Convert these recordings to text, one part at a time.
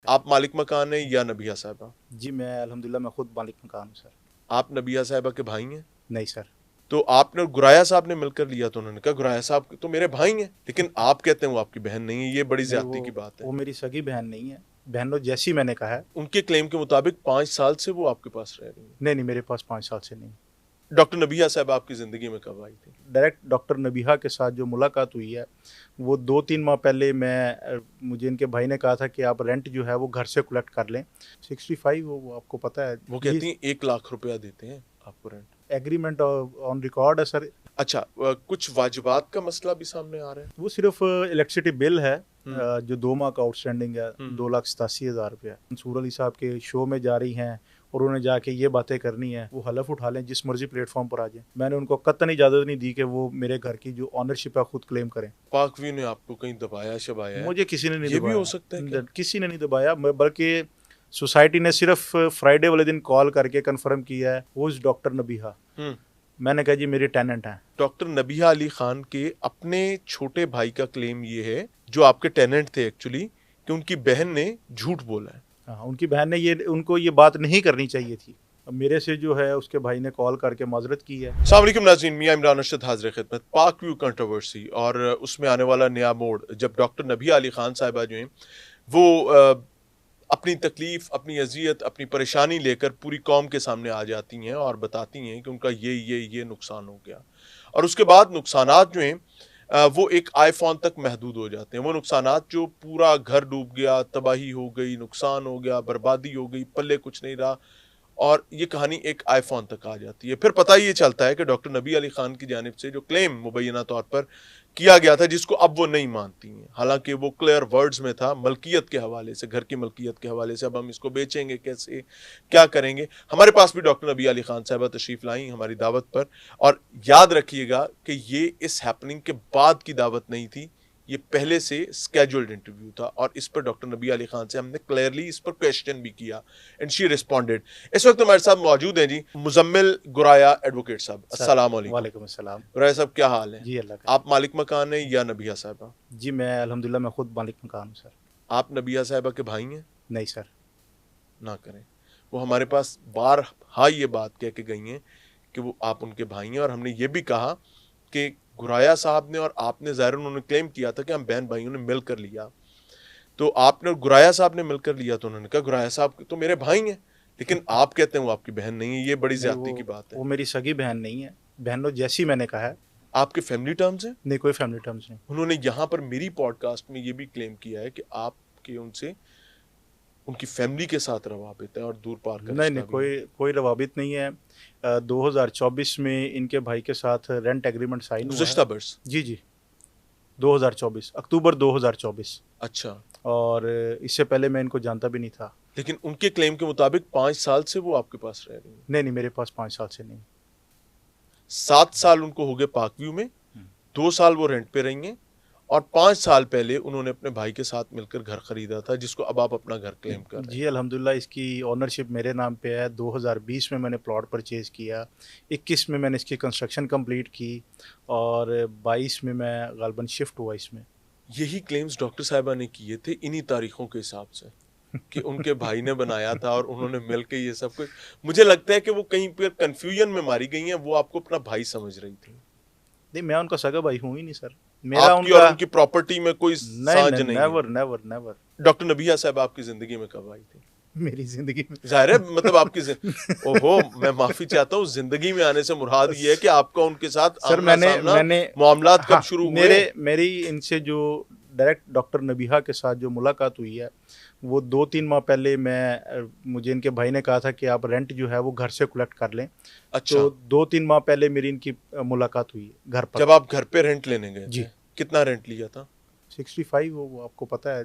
आप मालिक मकान है या नबिया साहिबा? जी मैं अल्हम्दुलिल्लाह मैं खुद मालिक मकान हूँ सर। आप नबिया साहिबा के भाई हैं? नहीं सर। तो आपने और गुराया साहब ने मिलकर लिया, तो उन्होंने कहा गुराया साहब तो मेरे भाई हैं, लेकिन आप कहते हैं वो आपकी बहन नहीं है। ये बड़ी नहीं ज्यादती की बात है। वो मेरी सगी बहन नहीं है, बहनों जैसी मैंने कहा है। उनके क्लेम के मुताबिक 5 साल से वो आपके पास रह रही हैं। नहीं नहीं, मेरे पास 5 साल से नहीं। डॉक्टर नबिया साहब आपकी जिंदगी में कब आई थी? डायरेक्ट डॉक्टर नबीहा के साथ जो मुलाकात हुई है वो 2-3 माह पहले मुझे इनके भाई ने कहा था कि आप रेंट जो है वो घर से कलेक्ट कर लें। 65 वो आपको पता है। वो कहती हैं 1 लाख रुपया देते हैं आपको रेंट। एग्रीमेंट ऑन रिकॉर्ड है सर। अच्छा, कुछ वाजिबात का मसला भी सामने आ रहा है। वो सिर्फ इलेक्ट्रिसिटी बिल है जो 2 माह का आउटस्टैंडिंग है, 2,87,000 रुपया। मंसूर अली साहब के शो में जा रही हैं और उन्हें जाके ये बातें करनी है, वो हलफ उठा लें, जिस मर्जी प्लेटफॉर्म पर आ जाए। मैंने उनको कतई इजाज़त नहीं दी कि वो मेरे घर की जो ऑनरशिप है खुद क्लेम करें। पाक व्यू ने आपको कहीं दबाया शबाया है? मुझे किसी ने नहीं ये दबाया। भी हो सकता है क्या? किसी ने नहीं दबाया, बल्कि सोसाइटी ने सिर्फ फ्राइडे वाले दिन कॉल करके कंफर्म किया है वो इस डॉक्टर नबीहा। मैंने कहा जी मेरे टेनेंट हैं। डॉक्टर नबिया अली खान के अपने छोटे भाई का क्लेम ये है, जो आपके टेनेंट थे एक्चुअली, कि उनकी बहन ने झूठ बोला है। हाँ, उनकी बहन ने उनको ये बात नहीं करनी चाहिए थी। अब मेरे से जो है उसके भाई ने कॉल करके माजरत की है। अस्सलाम वालेकुम नाज़रीन, मियां इमरान अरशद हाज़िर खिदमत। पाक व्यू कंट्रोवर्सी और उसमें आने वाला नया मोड़, जब डॉक्टर नबिया अली खान साहिबा जो हैं वो अपनी तकलीफ, अपनी अजियत, अपनी परेशानी लेकर पूरी कौम के सामने आ जाती हैं और बताती हैं कि उनका ये नुकसान हो गया। और उसके बाद नुकसानात जो हैं वो एक आईफोन तक महदूद हो जाते हैं। वो नुकसानात जो पूरा घर डूब गया, तबाही हो गई, नुकसान हो गया, बर्बादी हो गई, पल्ले कुछ नहीं रहा, और ये कहानी एक आईफोन तक आ जाती है। फिर पता ये चलता है कि डॉक्टर नबी अली खान की जानिब से जो क्लेम मुबैना तौर पर किया गया था, जिसको अब वो नहीं मानती हैं, हालांकि वो क्लियर वर्ड्स में था, मलकियत के हवाले से, घर की मलकियत के हवाले से, अब हम इसको बेचेंगे कैसे, क्या करेंगे। हमारे पास भी डॉक्टर नबी अली खान साहबा तशरीफ लाई हमारी दावत पर, और याद रखिएगा कि ये इस हैपनिंग के बाद की दावत नहीं थी, ये पहले से स्केड्यूल्ड इंटरव्यू था, और इस पर डॉक्टर नबी अली खान से हमने क्लियरली इस पर क्वेश्चन भी किया एंड शी रिस्पॉन्डेड। इस वक्त हमारे साथ मौजूद हैं जी मुजम्मिल गुराया एडवोकेट साहब। अस्सलाम वालेकुम। वालेकुम अस्सलाम। गुराया साहब क्या हाल है? जी अल्लाह का। आप मालिक मकान है या नबिया साहबा? जी मैं अल्हम्दुलिल्लाह मैं खुद मालिक मकान हूँ सर। आप नबिया साहबा के भाई हैं? नहीं सर। ना करें। वो हमारे पास बार हाँ ये बात कह के गई हैं कि वो आप उनके भाई हैं, और हमने ये भी कहा कि गुराया साहब ने और आपने, ज़ाहिर उन्होंने क्लेम किया था कि हम बहन भाइयों ने मिलकर लिया, तो आपने और गुराया साहब ने मिलकर लिया, तो उन्होंने कहा गुराया साहब तो मेरे भाई हैं, लेकिन आप कहते हैं वो आपकी बहन नहीं है। ये बड़ी ज्यादती की बात है। वो मेरी सगी बहन नहीं है, बहनों जैसी मैंने कहा है। आपके फैमिली टर्म्स हैं? नहीं, कोई फैमिली टर्म्स नहीं। उन्होंने यहाँ पर मेरी पॉडकास्ट में ये भी क्लेम किया है कि आपके उनसे उनकी फैमिली के साथ रवाबित है और दूर पार का नहीं नहीं, रिश्ता भी है। कोई रवाबित नहीं है। 2024 में इनके भाई के साथ रेंट एग्रीमेंट साइन हुआ गुज़िश्ता है। बरस? जी 2024 अक्टूबर 2024। अच्छा। और इससे पहले मैं इनको जानता भी नहीं था। लेकिन उनके क्लेम के मुताबिक 5 साल से वो आपके पास रह रही हैं। नहीं नहीं, मेरे पास 5 साल से नहीं। 7 साल उनको हो गए पाकव्यू में, 2 साल वो रेंट पे रही हैं, और 5 साल पहले उन्होंने अपने भाई के साथ मिलकर घर खरीदा था, जिसको अब आप अपना घर क्लेम कर रहे जी हैं। अल्हम्दुलिल्लाह इसकी ऑनरशिप मेरे नाम पे है। 2020 में मैंने प्लॉट परचेज़ किया, 21 में मैंने इसकी कंस्ट्रक्शन कंप्लीट की, और 22 में मैं गालबन शिफ्ट हुआ इसमें। यही क्लेम्स डॉक्टर साहिबा ने किए थे इन्हीं तारीखों के हिसाब से, कि उनके भाई ने बनाया था और उन्होंने मिलकर ये सब कुछ। मुझे लगता है कि वो कहीं पर कंफ्यूजन में मारी गई हैं, वो आपको अपना भाई समझ रही थी। नहीं, मैं उनका सगा भाई हूँ ही नहीं सर। मेरा आपकी उनका और उनकी प्रॉपर्टी में कोई साझ नहीं है। Never never never. डॉक्टर नबिया साहब आपकी जिंदगी में कब आई थी? मेरी जिंदगी में जाहिर है, मतलब आपकी ओहो, मैं माफी चाहता हूँ, जिंदगी में आने से मुराद ये है कि आपका उनके साथ सर मैंने मामलात कब हाँ, शुरू हुए? मेरी इनसे जो डायरेक्ट डॉक्टर नबीहा के साथ जो मुलाकात हुई है वो 2-3 माह पहले मुझे इनके भाई ने कहा था कि आप रेंट जो है वो घर से कलेक्ट कर लें। अच्छा। तो 2-3 माह पहले मेरी इनकी मुलाकात हुई घर पर। जब आप घर पे रेंट लेने गए जी। थे, कितना रेंट लिया था? 65 वो आपको पता है।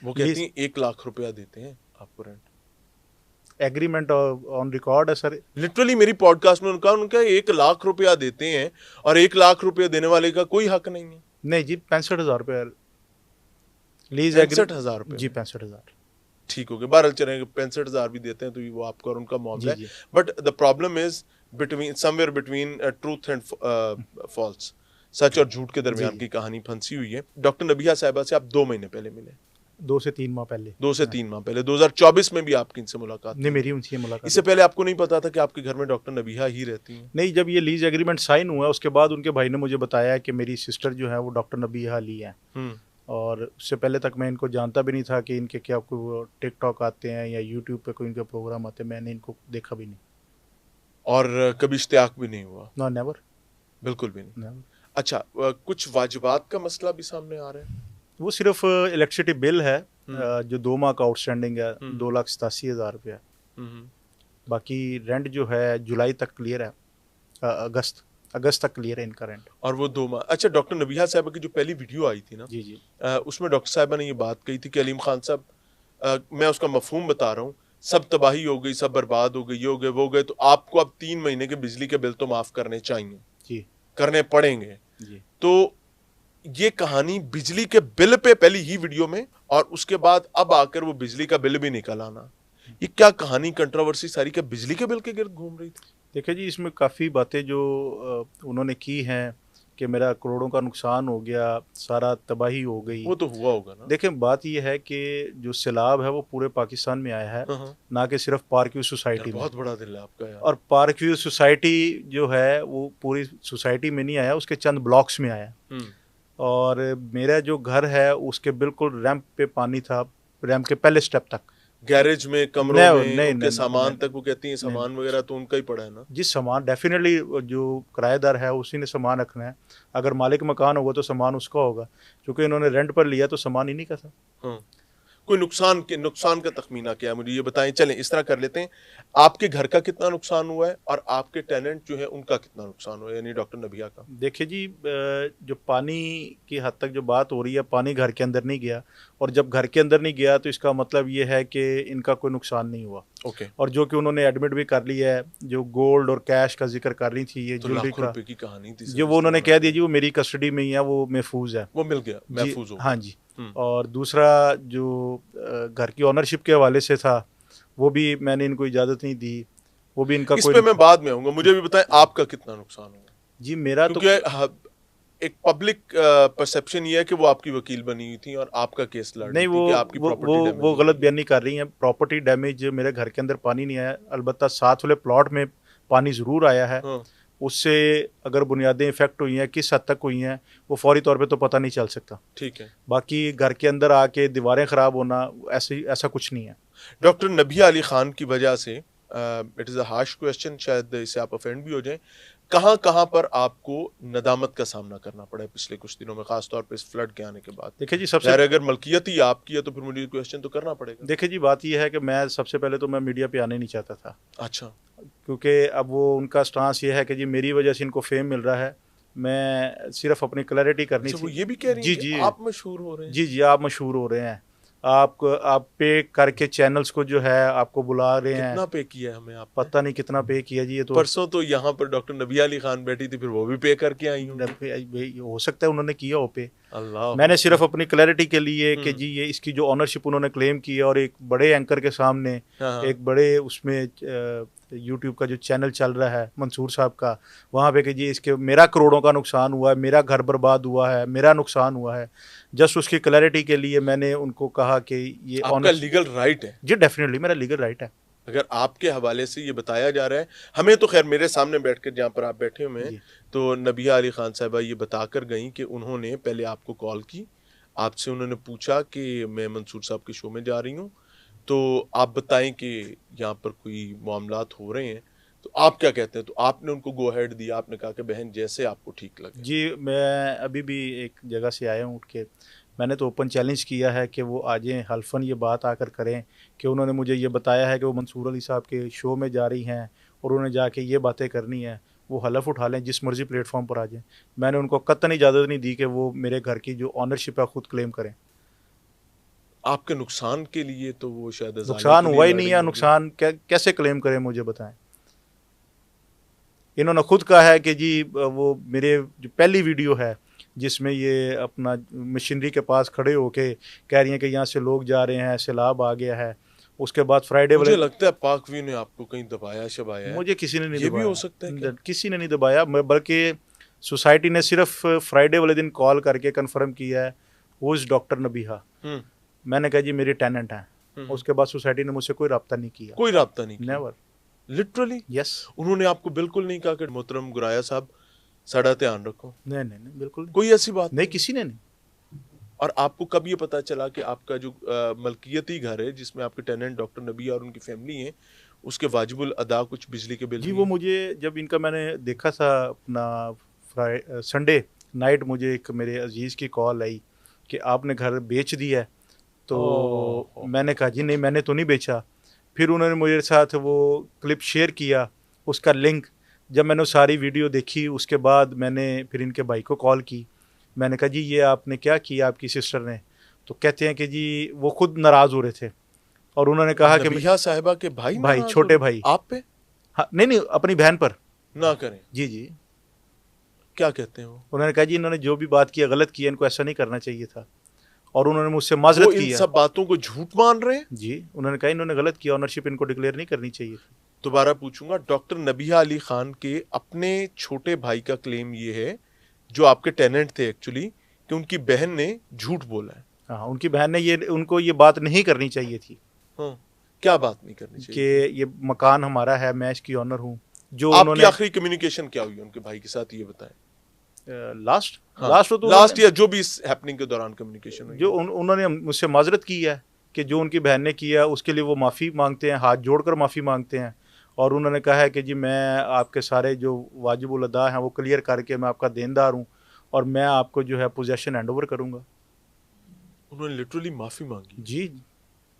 वो कहती हैं 1 लाख रुपया देते हैं आपको रेंट। एग्रीमेंट ऑन रिकॉर्ड है सर। लिटरली मेरी पॉडकास्ट में उनका 1 लाख रुपया देते हैं, और 1 लाख रुपया देने वाले का कोई हक नहीं है। नहीं जी, 65,000 रुपये लीज। 65,000 रुपये? जी 65,000। ठीक हो गया, 12 चलेंगे, 65,000 भी देते हैं तो वो आपका और उनका मामला है। But the problem is between somewhere between truth and false, सच और झूठ के दरमियान की कहानी फंसी हुई है। डॉक्टर नबिया साहिबा से आप 2 महीने पहले मिले? 2 से 3 माह पहले। 2 से 3 माह पहले 2024 में भी आपकी इनसे मुलाकात नहीं, मेरी उनसे मुलाकात। इससे पहले आपको नहीं पता था कि आपके घर में डॉक्टर नबीहा ही रहती हैं? नहीं, जब ये लीज एग्रीमेंट साइन हुआ उसके बाद उनके भाई ने मुझे बताया कि मेरी सिस्टर जो है वो डॉक्टर नबीहा अली है। और उससे पहले तक मैं इनको जानता भी नहीं था कि इनके क्या कोई टिकटॉक आते हैं या यूट्यूब पे कोई इनके प्रोग्राम आते हैं, मैंने इनको देखा भी नहीं। और कभी इश्तियाक भी नहीं हुआ? नो, नेवर, बिल्कुल भी नहीं। नेवर। अच्छा, कुछ वाजिबात का मसला भी सामने आ रहा है? वो सिर्फ इलेक्ट्रिसिटी बिल है जो 2 माह का आउटस्टैंडिंग है, 2,87,000 रुपया। बाकी रेंट जो है जुलाई तक क्लियर है, अगस्त तक क्लियर है इनका रेंट। और वो 2 माह। अच्छा, डॉक्टर नबीहा साहबा की जो पहली वीडियो आई थी ना, जी जी, उसमें डॉक्टर साहबा ने ये बात कही थी कि अलीम खान साहब, मैं उसका मफहूम बता रहा हूँ, सब तबाही हो गई, सब बर्बाद हो गई, ये हो गए, वो हो गए, तो आपको अब 3 महीने के बिजली के बिल तो माफ करने चाहिए जी, करने पड़ेंगे जी। तो ये कहानी बिजली के बिल पे पहली ही वीडियो में, और उसके बाद अब आकर वो बिजली का बिल भी निकल आना, ये क्या कहानी, कंट्रोवर्सी सारी क्या बिजली के बिल के गिर्द घूम रही थी? देखिए जी, इसमें काफ़ी बातें जो उन्होंने की हैं कि मेरा करोड़ों का नुकसान हो गया, सारा तबाही हो गई। वो तो हुआ होगा ना। देखिए, बात ये है कि जो सैलाब है वो पूरे पाकिस्तान में आया है, ना कि सिर्फ पार्क व्यू सोसाइटी में। बहुत बड़ा दिल है आपका यार। और पार्क व्यू सोसाइटी जो है वो पूरी सोसाइटी में नहीं आया, उसके चंद ब्लॉक्स में आया। और मेरा जो घर है उसके बिल्कुल रैंप पे पानी था, रैंप के पहले स्टेप तक, गैरेज में, कमरों में, नहीं, उनके सामान तक। वो कहती हैं सामान वगैरह तो उनका ही पड़ा है ना। जिस सामान डेफिनेटली जो किराएदार है उसी ने सामान रखना है, अगर मालिक मकान होगा तो सामान उसका होगा, क्योंकि इन्होंने रेंट पर लिया तो सामान इन्हीं का था। कोई नुकसान का तखमीना क्या है, मुझे ये बताएं। चलें इस तरह कर लेते हैं, आपके घर का कितना नुकसान हुआ है और आपके टेनेंट जो है उनका कितना नुकसान हुआ है, यानी डॉक्टर नबीहा का? देखिए जी, जो पानी की हद तक जो बात हो रही है, पानी घर के अंदर नहीं गया, और जब घर के अंदर नहीं गया तो इसका मतलब ये है कि इनका कोई नुकसान नहीं हुआ। ओके। और जो कि उन्होंने एडमिट भी कर लिया है, जो गोल्ड और कैश का जिक्र कर रही थी, ये तो ज्वेलरी लाखों रुपए की कहानी थी, जो वो उन्होंने कह दिया जी वो मेरी कस्टडी में ही है, वो महफूज है, वो मिल गया, महफूज हो गया। हाँ जी। और दूसरा जो घर की ओनरशिप के हवाले से था, वो भी मैंने इनको इजाज़त नहीं दी, वो भी इनका इस पे मैं बाद में आऊंगा। मुझे भी बताएं आपका कितना नुकसान हुआ? जी, मेरा तो एक पब्लिक परसेप्शन ये है कि वो आपकी वकील बनी हुई थी और आपका केस लड़ रही थी कि आपकी प्रॉपर्टी वो गलत बयानी कर रही हैं। प्रॉपर्टी डैमेज, मेरे घर के अंदर पानी नहीं आया, अलबत्ता साथ वाले प्लॉट में पानी ज़रूर आया है। उससे अगर बुनियादें इफेक्ट हुई हैं, किस हद तक हुई हैं, वो फौरी तौर पे तो पता नहीं चल सकता। ठीक है। बाकी घर के अंदर आके दीवारें ख़राब होना, ऐसा कुछ नहीं है। डॉक्टर नबीहा अली खान की वजह से, it is a harsh question, शायद इससे आप ऑफेंड भी हो जाएं, कहाँ पर आपको नदामत का सामना करना पड़ा है पिछले कुछ दिनों में, खासतौर पे इस फ्लड के आने के बाद? देखिए जी, सबसे अगर मलकियत ही आपकी है तो फिर मुझे क्वेश्चन तो करना पड़ेगा। देखिए जी, बात यह है कि मैं सबसे पहले तो मैं मीडिया पे आने नहीं चाहता था। अच्छा। क्योंकि अब वो उनका स्टांस ये है कि जी मेरी वजह से इनको फेम मिल रहा है, मैं सिर्फ अपनी क्लैरिटी करनी थी। वो ये भी कह रही है कि आप मशहूर हो रहे हैं। जी, आप मशहूर हो रहे हैं, आप पे करके चैनल्स को जो है आपको बुला रहे हैं। कितना पे किया हमें आप? पता नहीं कितना पे किया जी। ये तो परसों तो यहाँ पर डॉक्टर नबीहा अली खान बैठी थी, फिर वो भी पे करके आई हूँ। हो सकता है उन्होंने किया हो पे। अल्लाह, मैंने सिर्फ अपनी क्लैरिटी के लिए कि जी ये इसकी जो ऑनरशिप उन्होंने क्लेम की है, और एक बड़े एंकर के सामने, एक बड़े उसमें यूट्यूब का जो चैनल चल रहा है मंसूर साहब का, वहाँ पे कि जी इसके मेरा करोड़ों का नुकसान हुआ है, मेरा घर बर्बाद हुआ है, मेरा नुकसान हुआ है। जस्ट उसकी क्लैरिटी के लिए मैंने उनको कहा कि ये आपका लीगल राइट है। जी, डेफिनेटली मेरा लीगल राइट है। अगर आपके हवाले से ये बताया जा रहा है, हमें तो खैर मेरे सामने बैठकर जहाँ पर आप बैठे हुए हैं, तो नबीहा अली खान साहिबा ये बताकर गई कि उन्होंने पहले आपको कॉल की, आपसे उन्होंने पूछा कि मैं मंसूर साहब के शो में जा रही हूँ, तो आप बताएं कि यहाँ पर कोई मामलात हो रहे हैं, तो आप क्या कहते हैं? तो आपने उनको गो हेड दिया, आपने कहा कि बहन जैसे आपको ठीक लगे। जी, मैं अभी भी एक जगह से आया हूँ उठ के, मैंने तो ओपन चैलेंज किया है कि वो आ जाएँ, हल्फन ये बात आकर करें कि उन्होंने मुझे ये बताया है कि वो मंसूर अली साहब के शो में जा रही हैं और उन्हें जाके ये बातें करनी है, वो हलफ उठा लें, जिस मर्जी प्लेटफॉर्म पर आ जाएँ। मैंने उनको कतई इजाज़त नहीं दी कि वो मेरे घर की जो ऑनरशिप है खुद क्लेम करें। आपके नुकसान के लिए तो वो शायद नुकसान हुआ ही नहीं है, नुकसान कैसे क्लेम करें मुझे बताएं। इन्होंने खुद कहा है कि जी वो मेरे जो पहली वीडियो है जिसमें ये अपना मशीनरी के पास खड़े होके कह रही हैं कि यहाँ से लोग जा रहे हैं, सैलाब आ गया है, उसके बाद फ्राइडे मुझे लगता है पाक व्यू ने आपको कहीं दबाया शबाया है। मुझे किसी ने नहीं ये दबाया। भी हो सकता है क्या? किसी ने नहीं दबाया, बल्कि सोसाइटी ने सिर्फ फ्राइडे वाले दिन कॉल करके कंफर्म किया है वो इस डॉक्टर नबीहा। मैंने कहा जी मेरी टेनेंट हैं। उसके बाद सोसाइटी ने मुझसे कोई रब्ता नहीं किया, कोई राब्ता नहीं किया, नेवर। लिटरली। यस। उन्होंने आपको बिल्कुल नहीं कहा कि मोहतरम गुराया साहब साड़ा ध्यान रखो? नहीं नहीं नहीं, बिल्कुल नहीं, कोई ऐसी बात नहीं, किसी ने नहीं। और आपको कब ये पता चला कि आपका जो मलकियती घर है जिसमें आपके टेनेंट डॉक्टर नबी और उनकी फैमिली है, उसके वाजिबुल अदा कुछ बिजली के बिल जी भी वो हैं? मुझे जब इनका मैंने देखा था अपना संडे नाइट, मुझे एक मेरे अजीज़ की कॉल आई कि आपने घर बेच दिया है। तो ओह, मैंने कहा जी नहीं, मैंने तो नहीं बेचा। फिर उन्होंने मेरे साथ वो क्लिप शेयर किया, उसका लिंक। जब मैंने वो सारी वीडियो देखी उसके बाद मैंने फिर इनके भाई को कॉल की। मैंने कहा जी ये आपने क्या किया आपकी सिस्टर ने? तो कहते हैं कि जी वो खुद नाराज़ हो रहे थे और उन्होंने कहा कि नबिया साहिबा के भाई भाई, नाराज हो छोटे रहे? भाई। आप पे? हाँ, नहीं नहीं, अपनी बहन पर। ना करें। जी जी। क्या कहते हैं वो? उन्होंने कहा जी इन्होंने जो भी बात की गलत किया, इनको ऐसा नहीं करना चाहिए था। और उन्होंने मुझसे माजरत वो इन किया। सब बातों को झूठ मान रहे हैं? जी, उन्होंने कहा इन्होंने गलत किया, ऑनरशिप इनको डिक्लेयर नहीं करनी चाहिए थी। दोबारा पूछूंगा, डॉक्टर नबिया अली खान के अपने छोटे भाई का क्लेम ये है, जो आपके टेनेंट थे एक्चुअली, कि उनकी बहन ने झूठ बोला है। हाँ, उनकी बहन ने ये उनको ये बात नहीं करनी चाहिए थी हाँ, क्या बात नहीं करनी कि चाहिए? ये मकान हमारा है, मैं इसकी ऑनर हूँ। जो आपकी उन्होंने आखिरी कम्युनिकेशन क्या हुई उनके भाई के साथ, ये बताएं। लास्ट हाँ, लास्ट तो लास्ट उन्होंने- या जो भी इस हैपनिंग के दौरान कम्युनिकेशन हुई जो है। उन्होंने मुझसे माजरत की है कि जो उनकी बहन ने किया उसके लिए वो माफ़ी मांगते हैं, हाथ जोड़कर माफ़ी मांगते हैं। और उन्होंने कहा है कि जी मैं आपके सारे जो वाजिबुल अदा हैं वो क्लियर करके मैं आपका देनदार हूँ और मैं आपको जो है पोजेशन हैंड ओवर करूँगा। उन्होंने लिटरली माफी मांगी जी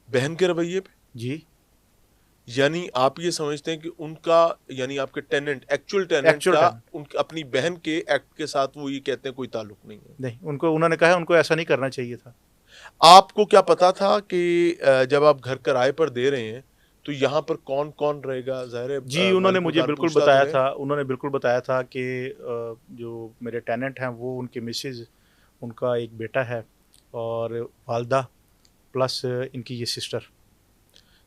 बहन के रवैये पे? जी। यानी आप ये समझते हैं कि उनका, यानी आपके टेनेंट, एक्चुअल टेनेंट एक्चुअल का टेनेंट उनकी अपनी बहन के एक्ट के साथ वो ये कहते हैं कोई ताल्लुक नहीं है? नहीं, उनको उन्होंने कहा है उनको ऐसा नहीं करना चाहिए था। आपको क्या पता था कि जब आप घर किराए पर दे रहे हैं तो यहाँ पर कौन कौन रहेगा? ज़ाहिर है जी उन्होंने मालिक मुझे मकान बिल्कुल पूछता तो बताया है। था, उन्होंने बिल्कुल बताया था कि जो मेरे टेनेंट हैं वो उनके मिसेज, उनका एक बेटा है और वालदा प्लस इनकी ये सिस्टर।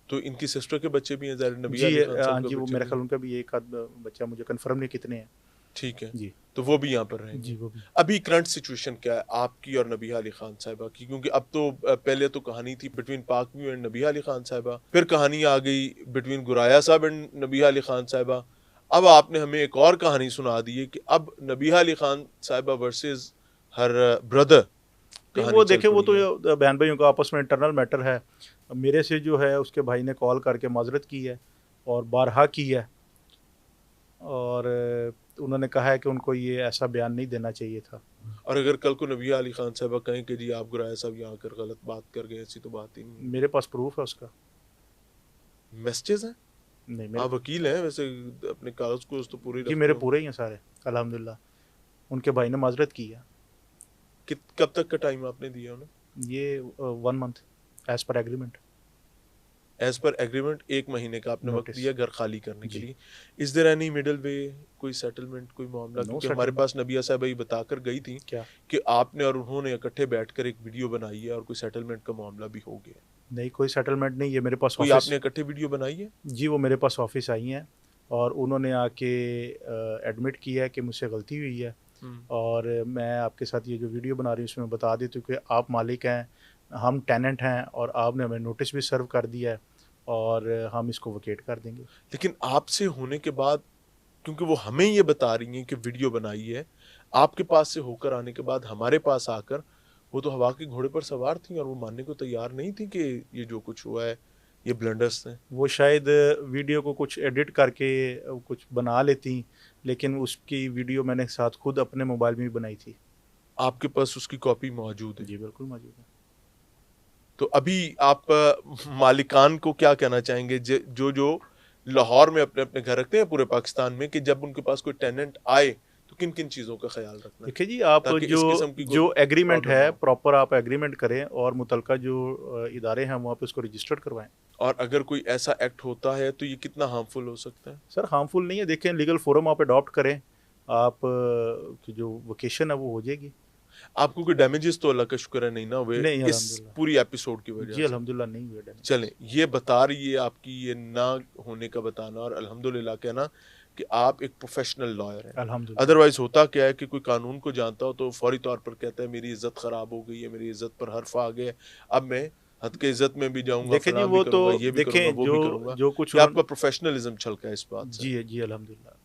तो इनकी सिस्टर के बच्चे भी हैं, ज़ाहिर नबिया जी अली खान हाँ साहब जी, के वो बच्चे मेरे भी ख्याल हैं। उनका भी एक आध बच्चा, मुझे कंफर्म नहीं कितने हैं। ठीक है, जी तो वो भी यहाँ पर रहेंगे। जी वो भी। अभी करंट सिचुएशन क्या है आपकी और नबिया अली खान साहिबा की? क्योंकि अब तो पहले तो कहानी थी बिटवीन पाक व्यू एंड नबिया अली खान साहिबा, फिर कहानी आ गई बिटवीन गुराया साहब एंड नबिया अली खान साहिबा। अब आपने हमें एक और कहानी सुना दी है कि अब नबिया अली खान साहिबा वर्सेस हर ब्रदर नहीं कहानी वो चल देखे, वो पड़ी है। तो बहन भाइयों का आपस में इंटरनल मैटर है। मेरे से जो है उसके भाई ने कॉल करके माजरत की है और बारहा की है और उन्होंने कहा है कि उनको ये ऐसा बयान नहीं देना चाहिए था। और अगर कल को नबिया अली खान साहिबा कहें कि जी आप गुराया साहब यहाँ आकर गलत बात कर गए, ऐसी तो बात ही नहीं है। मेरे पास प्रूफ है उसका। मैसेजेस हैं? नहीं आप मेरे, वकील हैं वैसे, अपने कागज को तो पूरे जी रखते मेरे होंगे। पूरे ही हैं सारे अल्हम्दुलिल्लाह। उनके भाई ने माजरत की है। कब तक का टाइम आपने दिया उन्हें? ये 1 month as per agreement. As per agreement 1 महीने का आपने वक्त नोटिस। दिया घर खाली करने के जी। लिए। Is there any middle way, कोई सेटलमेंट, कोई मामला? नो क्योंकि हमारे सेटलमेंट। पास नबिया साहब ये बताकर गई थी क्या? कि आपने और उन्होंने इकट्ठे बैठकर एक वीडियो बनाई है और कोई सेटलमेंट का मामला भी हो गया। नहीं कोई सेटलमेंट नहीं, ये मेरे पास कोई ऑफिस। आपने इकट्ठे वीडियो बनाई है? जी वो मेरे पास ऑफिस आई हैं और उन्होंने आके एडमिट किया है कि मुझसे गलती हुई है और मैं आपके साथ ये जो वीडियो बना रही हूँ उसमें बता देती हूँ कि आप मालिक हैं, हम टेनेंट हैं और आपने हमें नोटिस भी सर्व कर दिया है और हम इसको वकेट कर देंगे। लेकिन आपसे होने के बाद, क्योंकि वो हमें ये बता रही हैं कि वीडियो बनाई है, आपके पास से होकर आने के बाद हमारे पास आकर वो तो हवा के घोड़े पर सवार थी और वो मानने को तैयार नहीं थी कि ये जो कुछ हुआ है ये ब्लंडर्स थे। वो शायद वीडियो को कुछ एडिट करके कुछ बना लेती, लेकिन उसकी वीडियो मैंने साथ खुद अपने मोबाइल में भी बनाई थी। आपके पास उसकी कॉपी मौजूद है? जी बिल्कुल मौजूद है। तो अभी आप मालिकान को क्या कहना चाहेंगे जो जो लाहौर में अपने अपने घर रखते हैं पूरे पाकिस्तान में, कि जब उनके पास कोई टेनेंट आए तो किन किन चीज़ों का ख्याल रखना है? देखिए जी, आप ताकि इस जो किस्म की कोई जो एग्रीमेंट प्रॉब्लम ना है हो। प्रॉपर आप एग्रीमेंट करें और मुतलका जो इदारे हैं वहाँ पे उसको रजिस्टर्ड करवाएं। और अगर कोई ऐसा एक्ट होता है तो ये कितना हार्मफुल हो सकता है? सर हार्मफुल नहीं है, देखें लीगल फोरम आप अडॉप्ट करें, आप की जो वोकेशन है वो हो जाएगी। आपको कोई डैमेजेस तो अल्लाह का शुक्र है नहीं ना हुए नहीं इस अल्हम्दुलिल्लाह। पूरी एपिसोड की जी वजह से? अल्हम्दुलिल्लाह नहीं हुआ डैमेज। चलें, ये बता रही है आपकी ये ना होने का बताना और अल्हम्दुलिल्लाह कहना कि आप एक प्रोफेशनल लॉयर हैं। अल्हम्दुलिल्लाह। अदरवाइज होता क्या है कि कोई कानून को जानता हो तो फौरी तौर पर कहता है मेरी इज्जत ख़राब हो गई है, मेरी इज्जत पर हर्फ आ गया, अब मैं हद के इज्जत में भी जाऊंगा, देखें जी फलां वो भी तो करूंगा, ये भी करूंगा, देखें वो भी करूंगा। जो कुछ ये आपका प्रोफेशनलिज्म छलका है इस बात से। जी जी अल्हम्दुलिल्लाह।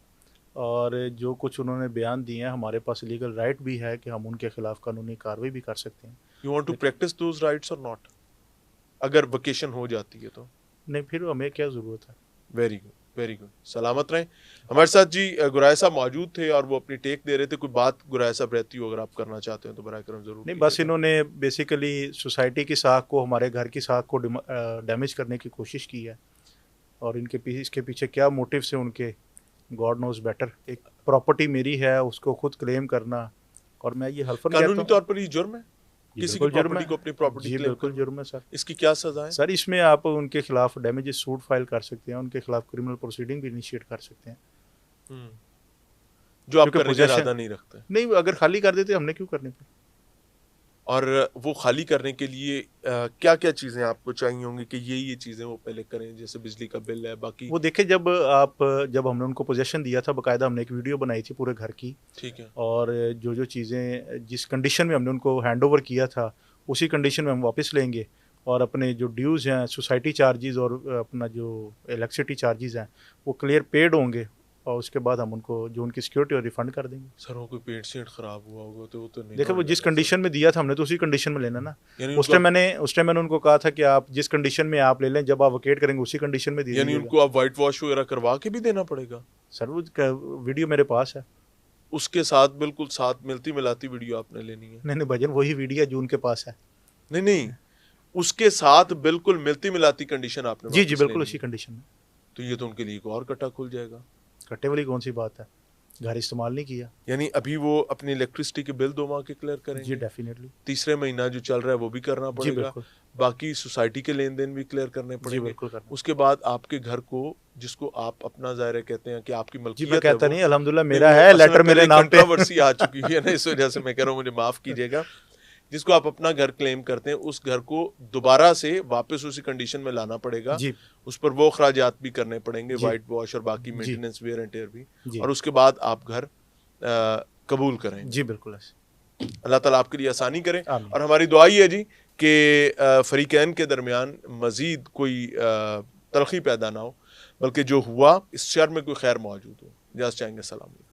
और जो कुछ उन्होंने बयान दिए हैं, हमारे पास लीगल राइट भी है कि हम उनके खिलाफ कानूनी कार्रवाई भी कर सकते हैं। You want to practise those rights और नॉट, अगर वेकेशन हो जाती है तो? नहीं, फिर हमें क्या ज़रूरत है। वेरी गुड, वेरी गुड, सलामत रहें। हमारे साथ जी गुराया साहब मौजूद थे और वो अपनी टेक दे रहे थे। कोई बात गुराया साहब रहती हो अगर आप करना चाहते हैं तो बराए करम जरूर नहीं, बस कीजिएगा। इन्होंने बेसिकली सोसाइटी की साख को, हमारे घर की साख को डैमेज करने की कोशिश की है, और इनके पीछे, इसके पीछे क्या मोटिव्स हैं उनके, गॉड नोज बेटर। एक प्रॉपर्टी मेरी है, उसको खुद क्लेम करना, और मैं ये हल्फन कहता कानूनी हूँ तौर पर ये जुर्म है किसी की बिल्कुल जुर्म प्रॉपर्टी है। को अपनी प्रॉपर्टी जी क्लेम बिल्कुल करना? जुर्म है सर। इसकी क्या सजा है? सर इसमें आप उनके खिलाफ डैमेजेस सूट फाइल कर सकते हैं, उनके खिलाफ क्रिमिनल प्रोसीडिंग भी इनिशिएट कर सकते हैं। जो आप क्योंकि करने का possession- इरादा नहीं रखते, नहीं, अगर खाली कर देते हमने क्यों करने फिर। और वो खाली करने के लिए क्या क्या चीजें आपको चाहिए होंगी कि ये चीजें वो पहले करें, जैसे बिजली का बिल है, बाकी? वो देखे जब हमने उनको पोजेशन दिया था, बाकायदा हमने एक वीडियो बनाई थी पूरे घर की, ठीक है। और जो चीज़ें जिस कंडीशन में हमने उनको हैंड ओवर किया था उसी कंडीशन में हम वापस लेंगे, और अपने जो ड्यूज़ हैं, सोसाइटी चार्जेस और अपना जो इलेक्ट्रिसिटी चार्जेस हैं, वो क्लियर पेड होंगे, और उसके बाद हम उनको जो उनकी सिक्योरिटी और रिफंड कर देंगे। सर वो कोई पेट सेट खराब हुआ होगा तो वो तो नहीं देखो वो जिस कंडीशन में दिया था हमने तो उसी कंडीशन में लेना ना। यानी उस टाइम मैंने उनको कहा था कि आप जिस कंडीशन में आप ले लें, जब आप वकेट करेंगे उसी कंडीशन में यानी उनको आप वाइट वॉश वगैरह करवा के भी देना पड़ेगा? सर वो वीडियो मेरे पास है। उसके साथ बिल्कुल साथ मिलती मिलाती वीडियो आपने लेनी है? नहीं भजन, वही वीडियो जो उनके पास है। नहीं, उसके साथ बिल्कुल मिलती मिलाती कंडीशन आपने जी वापस बिल्कुल लेनी उसी है। कंडीशन में। तो ये तो उनके लिए एक और कट्टा खुल जाएगा। कट्टे वाली कौन सी बात है, घर इस्तेमाल नहीं किया। यानी अभी वो अपनी इलेक्ट्रिसिटी के बिल 2 माह के क्लियर जी करेंगे, डेफिनेटली। तीसरे महीना जो चल रहा है वो भी करना जी पड़ेगा, बिल्कुल। बाकी सोसाइटी के लेन देन भी क्लियर करने जी पड़ेंगे। बिल्कुल करना। उसके बाद आपके घर को, जिसको आप अपना ज़ाहिर कहते हैं कि आपकी जी मैं मलकियत है, कहता वो नहीं, अल्हम्दुलिल्लाह नहीं, मेरा वो है, असल में लेटर मेरे पहले नाम पे। कंट्रोवर्सी आ चुकी है ना, इस वजह से मैं कह रहा हूँ, मुझे माफ कीजिएगा। जिसको आप अपना घर क्लेम करते हैं उस घर को दोबारा से वापस उसी कंडीशन में लाना पड़ेगा। जी उस पर वो अखराजात भी करने पड़ेंगे, जी। वाइट वॉश और बाकी जी। मेंटेनेंस वेयर एंड टेयर भी, जी और उसके बाद आप घर कबूल करेंगे। जी बिल्कुल ऐसे। अल्लाह ताला आपके लिए आसानी करे, आमीन। और हमारी दुआ ही है जी कि फरीकैन के दरमियान मजीद कोई तलखी पैदा ना हो, बल्कि जो हुआ इस शर में कोई खैर मौजूद हो। इजाज़त चाहेंगे, सलाम।